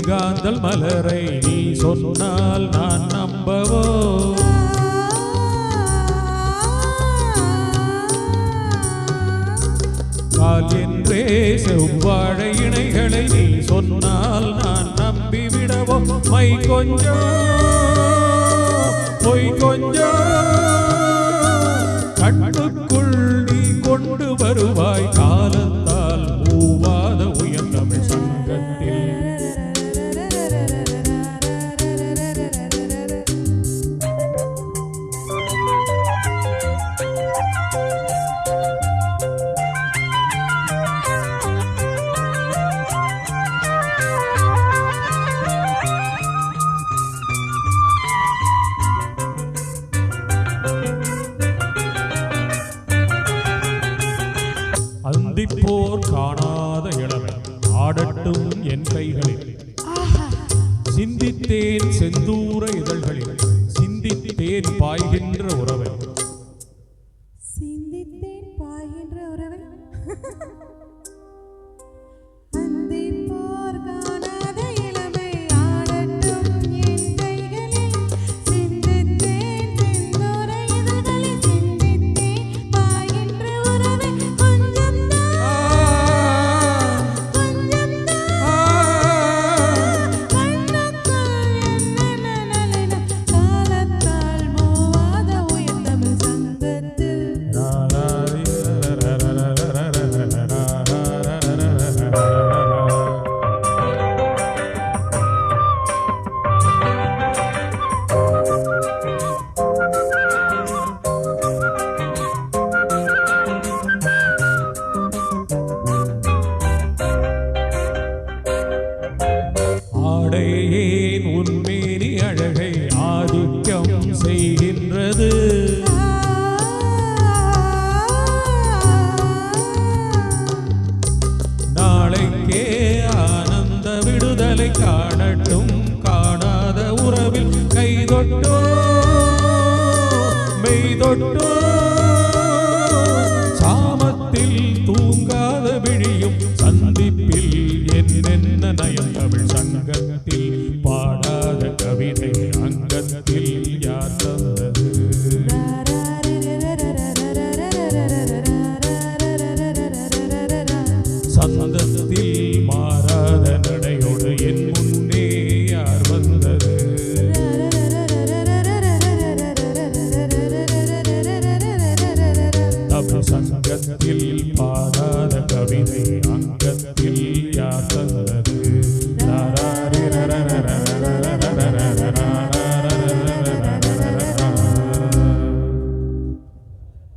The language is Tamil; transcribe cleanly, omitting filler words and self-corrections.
செங்காந்தல் மலரை நீ சொன்னால் நான் நம்பவோ? கால் என்றே செவ்வாழை இணைகளை நீ சொன்னால் நான் நம்பிவிடவோ? மை கொஞ்சம் பொய் கொஞ்சம் கண்ணுக்குள் நீ கொண்டு வருவாய் காலத்தால் மூவாத உயர்ந்தமிழ் சங்கத்தில். அந்திப்போர் காணாத இளமை ஆடட்டும் என் கைகளில், சிந்தித்தேன் செந்தூர இதழ்களில், சிந்தித்தேன் பாய்கின்ற உறவை, சிந்தித்தேன் பாய்கின்ற உறவை. அந்திப்போர் காணாத இளமை ஆடட்டும் என் கைகளில், சிந்தித்தேன் செந்தூர இதழ்களில், சிந்தித்தேன் பாய்கின்ற உறவை. ஆடையேன் உன்மேனி அழகை ஆதிக்கம் செய்கின்றது, நாளைக்கே ஆனந்த விடுதலை காணட்டும் காணாத உறவில் கைதொட்டோ மெய்தொட்டோ சாமத்தில் தூங்காத விழியும் சந்திப்பில் என்னென்ன நயம் தமிழ் சங்கத்தில் பாடாத கவிதை அங்கத்தில் யார் தந்தது? சந்தத்தில் மாறாத நடையோடு என் முன்னே யார் வந்தது? தமிழ் சங்கத்தில் பாடாத